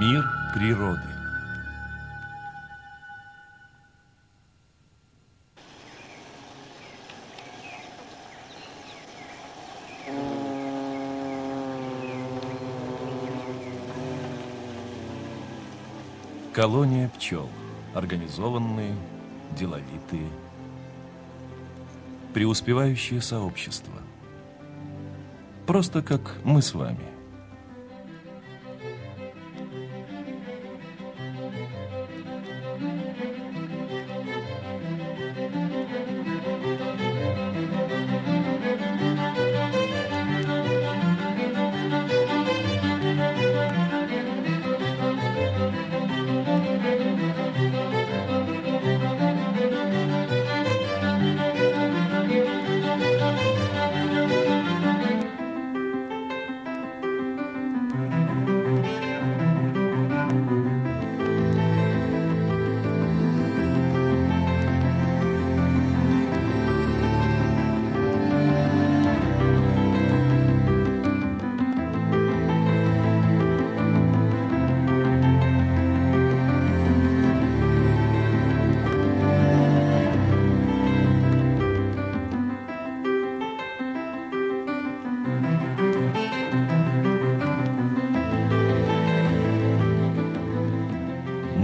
Мир природы. Колония пчел. Организованные, деловитые, преуспевающее сообщество. Просто как мы с вами.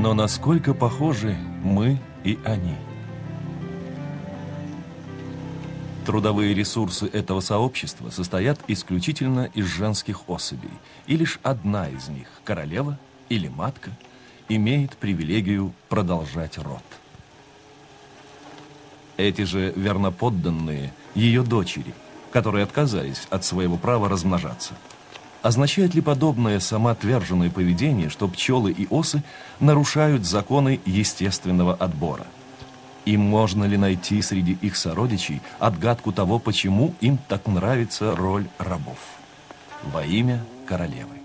Но насколько похожи мы и они? Трудовые ресурсы этого сообщества состоят исключительно из женских особей, и лишь одна из них, королева или матка, имеет привилегию продолжать род. Эти же верноподданные ее дочери, которые отказались от своего права размножаться. Означает ли подобное самоотверженное поведение, что пчелы и осы нарушают законы естественного отбора? И можно ли найти среди их сородичей отгадку того, почему им так нравится роль рабов? Во имя королевы.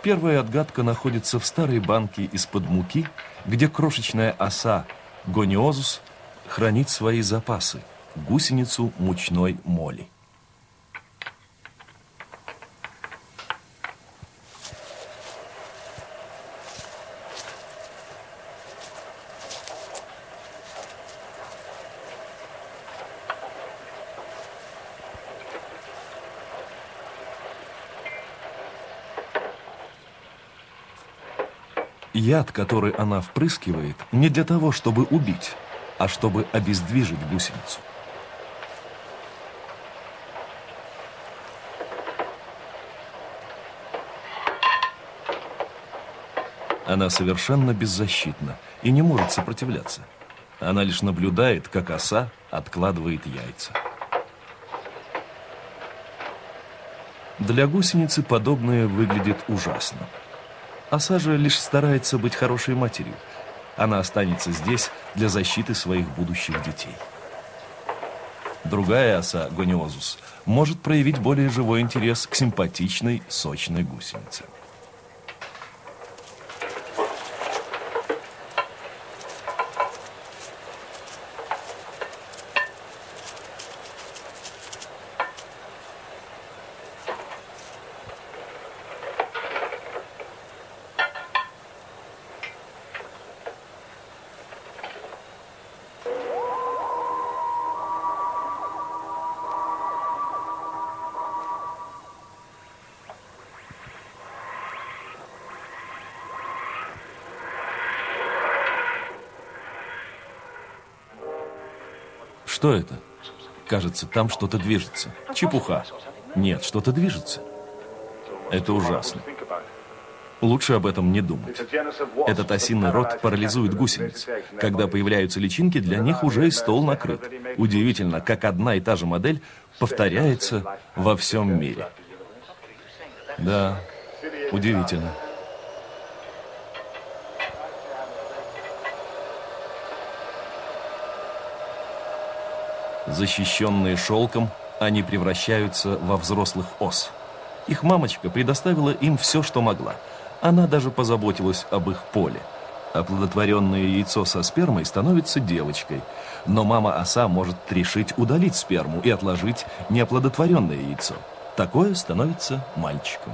Первая отгадка находится в старой банке из-под муки, где крошечная оса Гониозус хранит свои запасы – гусеницу мучной моли. Яд, который она впрыскивает, не для того, чтобы убить, а чтобы обездвижить гусеницу. Она совершенно беззащитна и не может сопротивляться. Она лишь наблюдает, как оса откладывает яйца. Для гусеницы подобное выглядит ужасно. Оса же лишь старается быть хорошей матерью. Она останется здесь для защиты своих будущих детей. Другая оса, Гониозус, может проявить более живой интерес к симпатичной, сочной гусенице. Что это? Кажется, там что-то движется. Чепуха. Нет, что-то движется. Это ужасно. Лучше об этом не думать. Этот осиный род парализует гусениц. Когда появляются личинки, для них уже и стол накрыт. Удивительно, как одна и та же модель повторяется во всем мире. Да, удивительно. Защищенные шелком, они превращаются во взрослых ос. Их мамочка предоставила им все, что могла. Она даже позаботилась об их поле. Оплодотворенное яйцо со спермой становится девочкой, но мама-оса может решить удалить сперму и отложить неоплодотворенное яйцо. Такое становится мальчиком.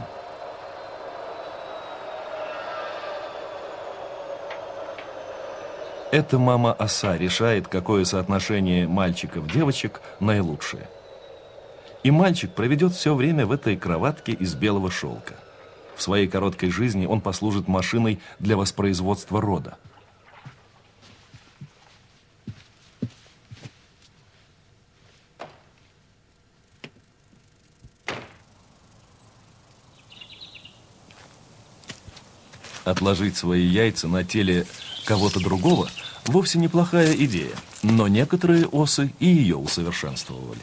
Эта мама-оса решает, какое соотношение мальчиков-девочек наилучшее. И мальчик проведет все время в этой кроватке из белого шелка. В своей короткой жизни он послужит машиной для воспроизводства рода. Отложить свои яйца на теле кого-то другого вовсе неплохая идея, но некоторые осы и ее усовершенствовали.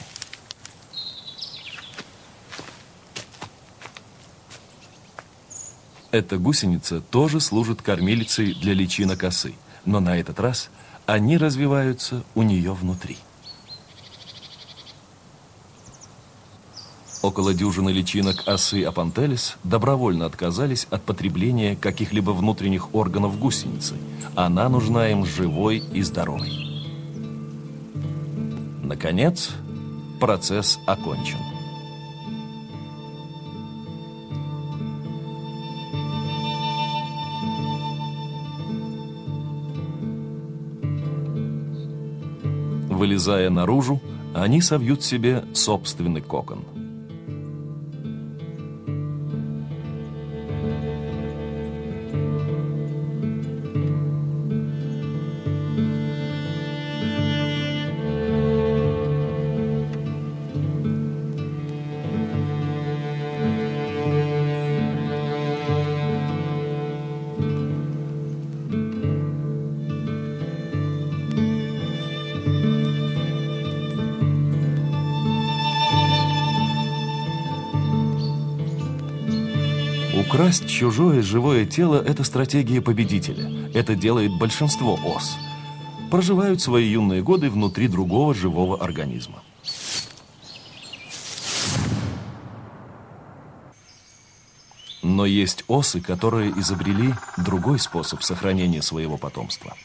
Эта гусеница тоже служит кормилицей для личинок осы, но на этот раз они развиваются у нее внутри. Около дюжины личинок осы Апантелис добровольно отказались от потребления каких-либо внутренних органов гусеницы. Она нужна им живой и здоровой. Наконец, процесс окончен. Вылезая наружу, они совьют себе собственный кокон. Украсть чужое живое тело – это стратегия победителя. Это делает большинство ос. Проживают свои юные годы внутри другого живого организма. Но есть осы, которые изобрели другой способ сохранения своего потомства.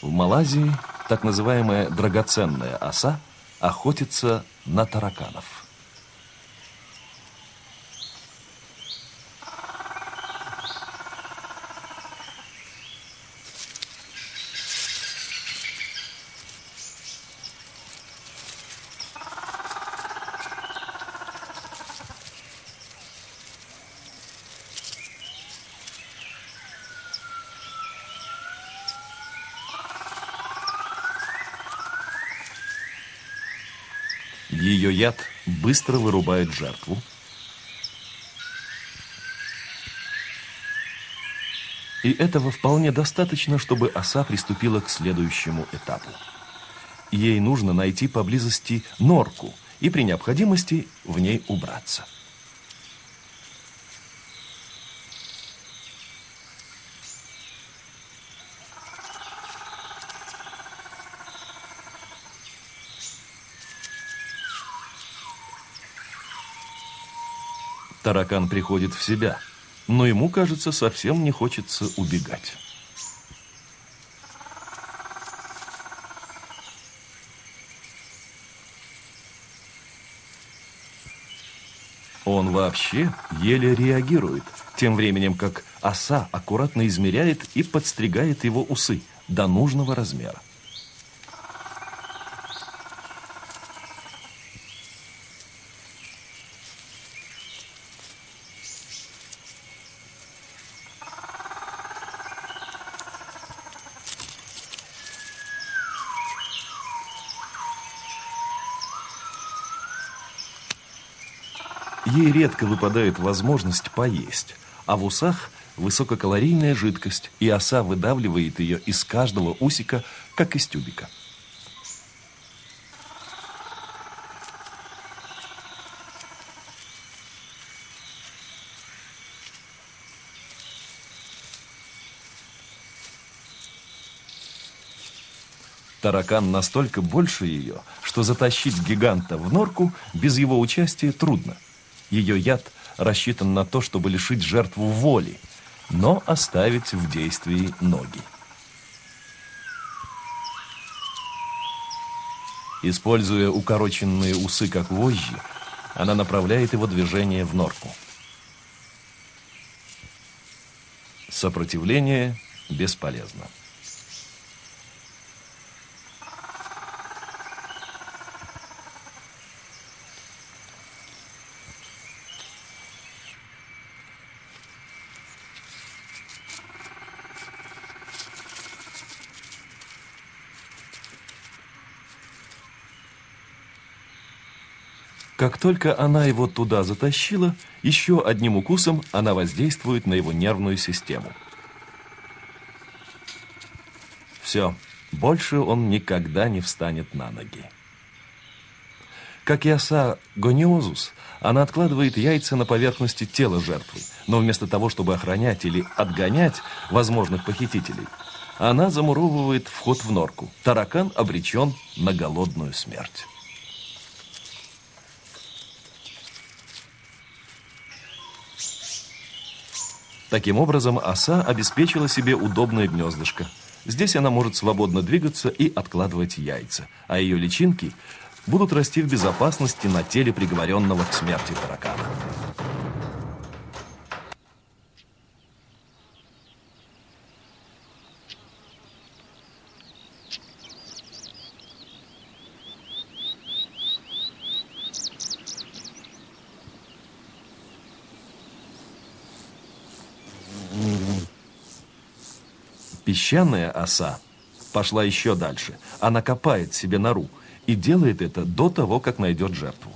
В Малайзии так называемая драгоценная оса охотится на тараканов. Ее яд быстро вырубает жертву. И этого вполне достаточно, чтобы оса приступила к следующему этапу. Ей нужно найти поблизости норку и при необходимости в ней убраться. Таракан приходит в себя, но ему, кажется, совсем не хочется убегать. Он вообще еле реагирует, тем временем как оса аккуратно измеряет и подстригает его усы до нужного размера. Ей редко выпадает возможность поесть, а в усах высококалорийная жидкость, и оса выдавливает ее из каждого усика, как из тюбика. Таракан настолько больше ее, что затащить гиганта в норку без его участия трудно. Ее яд рассчитан на то, чтобы лишить жертву воли, но оставить в действии ноги. Используя укороченные усы как вожжи, она направляет его движение в норку. Сопротивление бесполезно. Как только она его туда затащила, еще одним укусом она воздействует на его нервную систему. Все, больше он никогда не встанет на ноги. Как и оса гониозус, она откладывает яйца на поверхности тела жертвы, но вместо того, чтобы охранять или отгонять возможных похитителей, она замуровывает вход в норку. Таракан обречен на голодную смерть. Таким образом, оса обеспечила себе удобное гнездышко. Здесь она может свободно двигаться и откладывать яйца, а ее личинки будут расти в безопасности на теле приговоренного к смерти таракана. Песчаная оса пошла еще дальше. Она копает себе нору и делает это до того, как найдет жертву.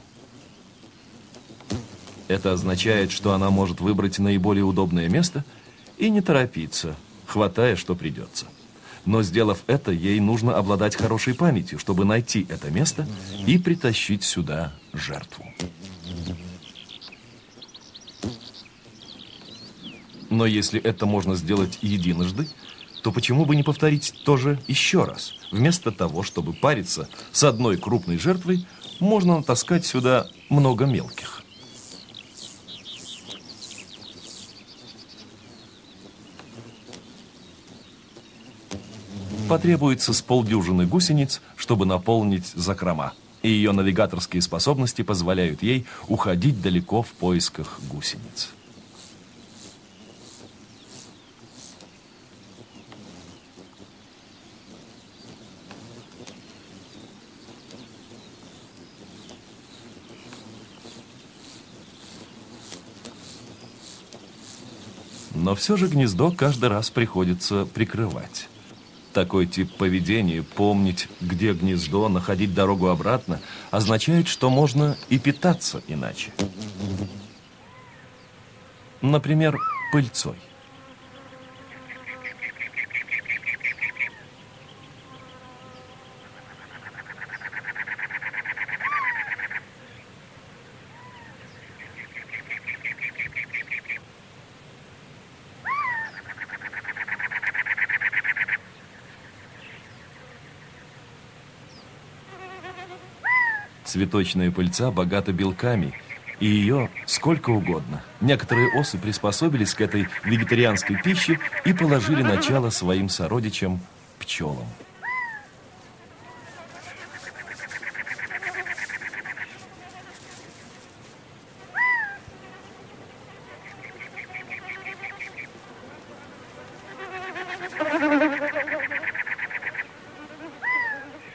Это означает, что она может выбрать наиболее удобное место и не торопиться, хватая, что придется. Но, сделав это, ей нужно обладать хорошей памятью, чтобы найти это место и притащить сюда жертву. Но если это можно сделать единожды, то почему бы не повторить то же еще раз? Вместо того, чтобы париться с одной крупной жертвой, можно натаскать сюда много мелких. Потребуется с полдюжины гусениц, чтобы наполнить закрома. И ее навигаторские способности позволяют ей уходить далеко в поисках гусениц. Но все же гнездо каждый раз приходится прикрывать. Такой тип поведения, помнить, где гнездо, находить дорогу обратно, означает, что можно и питаться иначе. Например, пыльцой. Цветочная пыльца богата белками, и ее сколько угодно. Некоторые осы приспособились к этой вегетарианской пище и положили начало своим сородичам – пчелам.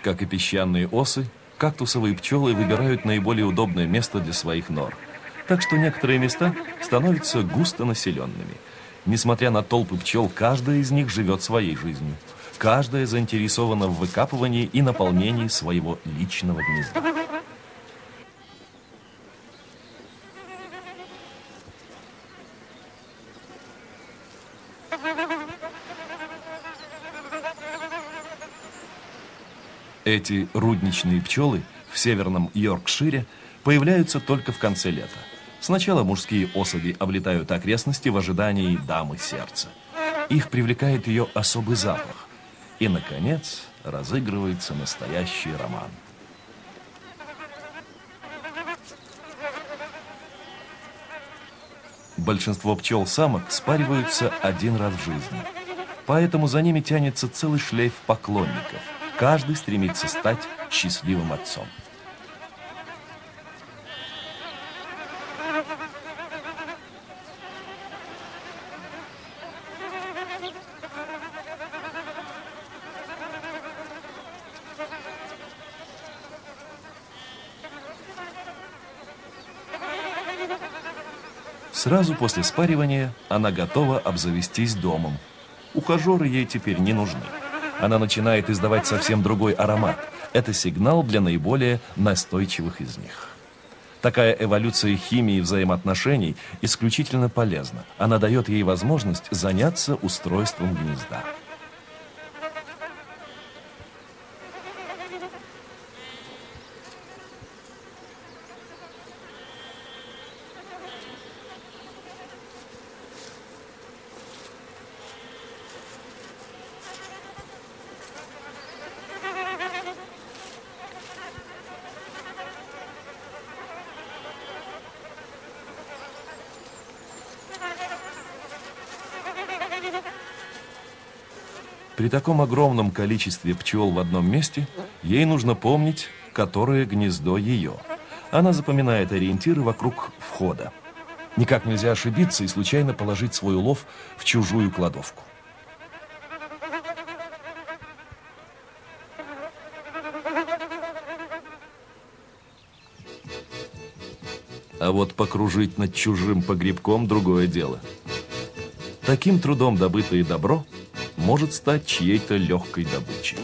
Как и песчаные осы, кактусовые пчелы выбирают наиболее удобное место для своих нор. Так что некоторые места становятся густонаселенными. Несмотря на толпы пчел, каждая из них живет своей жизнью. Каждая заинтересована в выкапывании и наполнении своего личного гнезда. Эти рудничные пчелы в северном Йоркшире появляются только в конце лета. Сначала мужские особи облетают окрестности в ожидании дамы сердца. Их привлекает ее особый запах. И, наконец, разыгрывается настоящий роман. большинство пчел-самок спариваются один раз в жизни. Поэтому за ними тянется целый шлейф поклонников. Каждый стремится стать счастливым отцом. Сразу после спаривания она готова обзавестись домом. Ухажеры ей теперь не нужны. Она начинает издавать совсем другой аромат. Это сигнал для наиболее настойчивых из них. Такая эволюция химии взаимоотношений исключительно полезна. Она дает ей возможность заняться устройством гнезда. При таком огромном количестве пчел в одном месте ей нужно помнить, которое гнездо ее. Она запоминает ориентиры вокруг входа. Никак нельзя ошибиться и случайно положить свой улов в чужую кладовку. А вот покружить над чужим погребком – другое дело. Таким трудом добытое добро может стать чьей-то легкой добычей.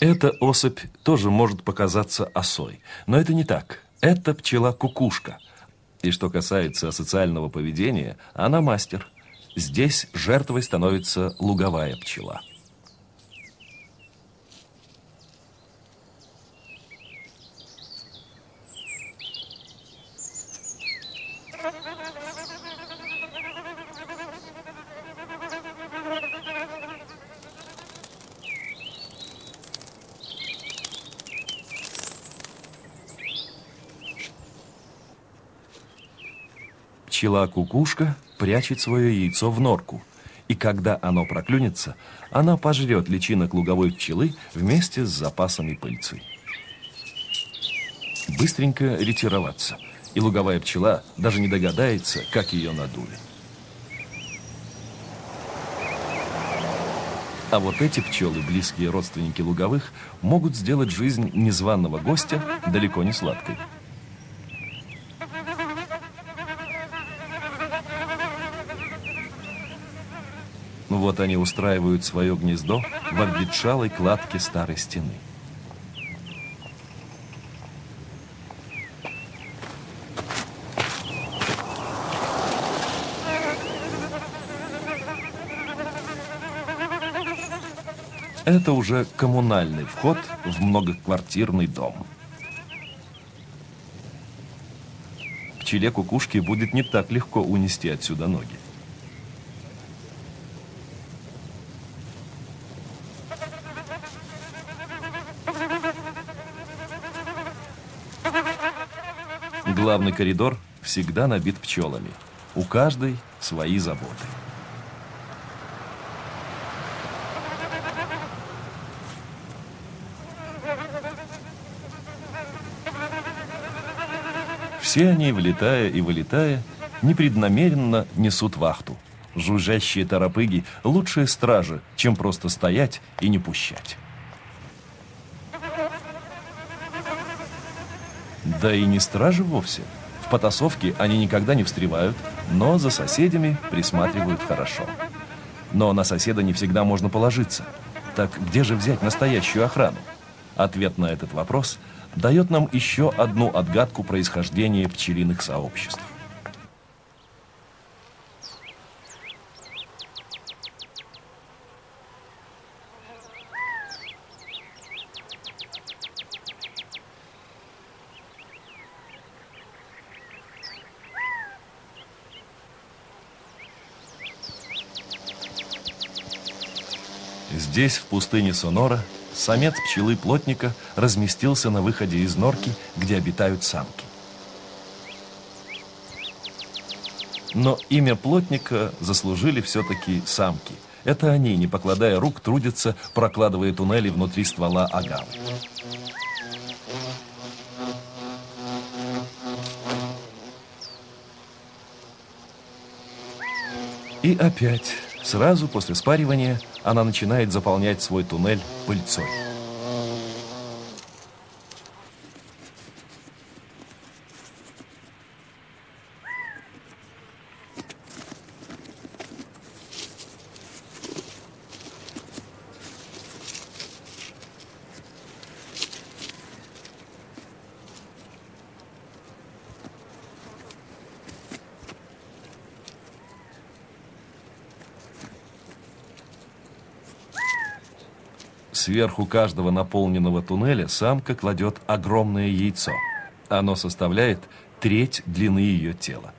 Эта особь тоже может показаться осой, но это не так. Это пчела-кукушка. И что касается социального поведения, она мастер. Здесь жертвой становится луговая пчела. Пчела-кукушка прячет свое яйцо в норку, и когда оно проклюнется, она пожрет личинок луговой пчелы вместе с запасами пыльцы. Быстренько ретироваться, и луговая пчела даже не догадается, как ее надули. А вот эти пчелы, близкие родственники луговых, могут сделать жизнь незваного гостя далеко не сладкой. Вот они устраивают свое гнездо в обветшалой кладке старой стены. Это уже коммунальный вход в многоквартирный дом. Пчеле-кукушке будет не так легко унести отсюда ноги. Главный коридор всегда набит пчелами. У каждой свои заботы. Все они, влетая и вылетая, непреднамеренно несут вахту. Жужжащие торопыги – лучшие стражи, чем просто стоять и не пущать. Да и не стражи вовсе. В потасовке они никогда не встревают, но за соседями присматривают хорошо. Но на соседа не всегда можно положиться. Так где же взять настоящую охрану? Ответ на этот вопрос дает нам еще одну отгадку происхождения пчелиных сообществ. Здесь, в пустыне Сонора, самец пчелы-плотника разместился на выходе из норки, где обитают самки. Но имя плотника заслужили все-таки самки. Это они, не покладая рук, трудятся, прокладывая туннели внутри ствола агавы. И опять, сразу после спаривания, она начинает заполнять свой туннель пыльцой. Сверху каждого наполненного туннеля самка кладет огромное яйцо. Оно составляет треть длины ее тела.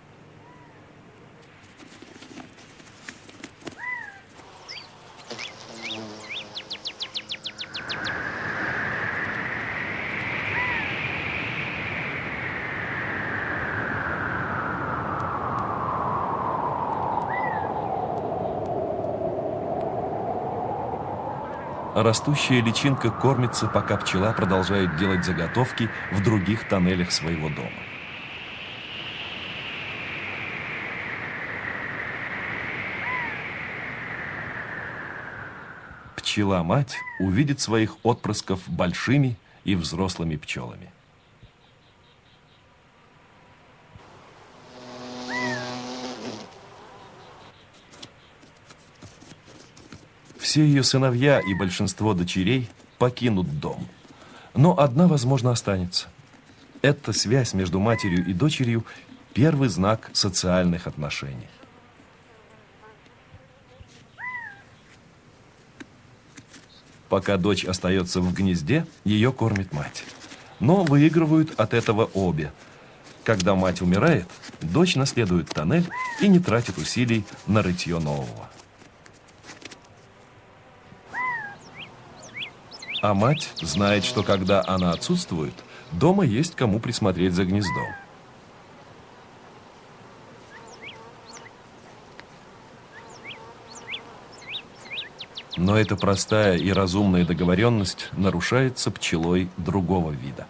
Растущая личинка кормится, пока пчела продолжает делать заготовки в других тоннелях своего дома. Пчела-мать увидит своих отпрысков большими и взрослыми пчелами. Все ее сыновья и большинство дочерей покинут дом. Но одна, возможно, останется. Эта связь между матерью и дочерью – первый знак социальных отношений. Пока дочь остается в гнезде, ее кормит мать. Но выигрывают от этого обе. Когда мать умирает, дочь наследует тоннель и не тратит усилий на рытье нового. А мать знает, что когда она отсутствует, дома есть кому присмотреть за гнездом. Но эта простая и разумная договоренность нарушается пчелой другого вида.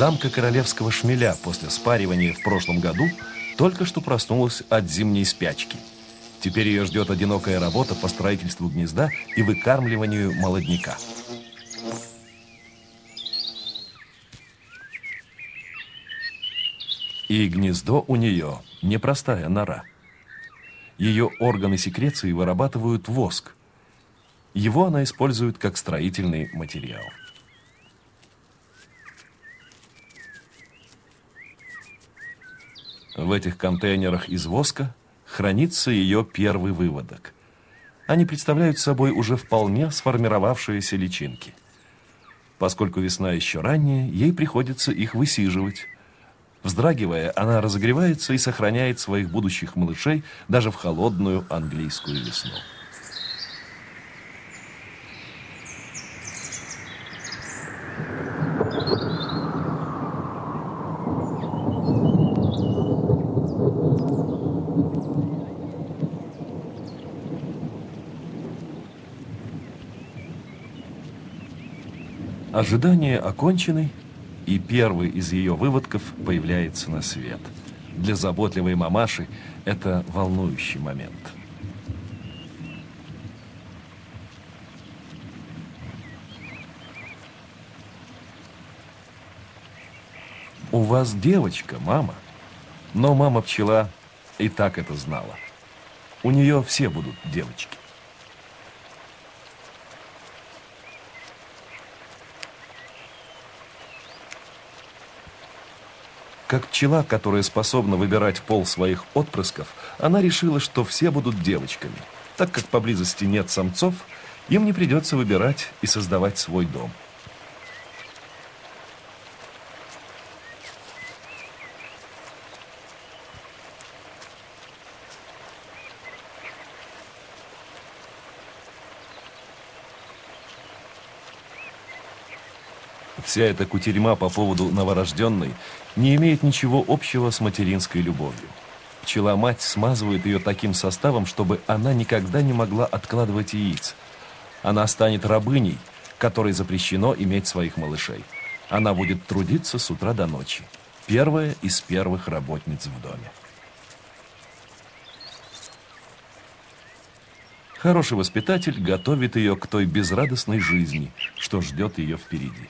Самка королевского шмеля после спаривания в прошлом году только что проснулась от зимней спячки. Теперь ее ждет одинокая работа по строительству гнезда и выкармливанию молодняка. И гнездо у нее непростая нора. Ее органы секреции вырабатывают воск. Его она использует как строительный материал. В этих контейнерах из воска хранится ее первый выводок. Они представляют собой уже вполне сформировавшиеся личинки. Поскольку весна еще ранняя, ей приходится их высиживать. Вздрагивая, она разогревается и сохраняет своих будущих малышей даже в холодную английскую весну. Ожидания окончены, и первый из ее выводков появляется на свет. Для заботливой мамаши это волнующий момент. «У вас девочка, мама». Но мама-пчела и так это знала. У нее все будут девочки. Как пчела, которая способна выбирать пол своих отпрысков, она решила, что все будут девочками. Так как поблизости нет самцов, им не придется выбирать и создавать свой дом. Вся эта кутерьма по поводу новорожденной не имеет ничего общего с материнской любовью. Пчела-мать смазывает ее таким составом, чтобы она никогда не могла откладывать яиц. Она станет рабыней, которой запрещено иметь своих малышей. Она будет трудиться с утра до ночи. Первая из первых работниц в доме. Хороший воспитатель готовит ее к той безрадостной жизни, что ждет ее впереди.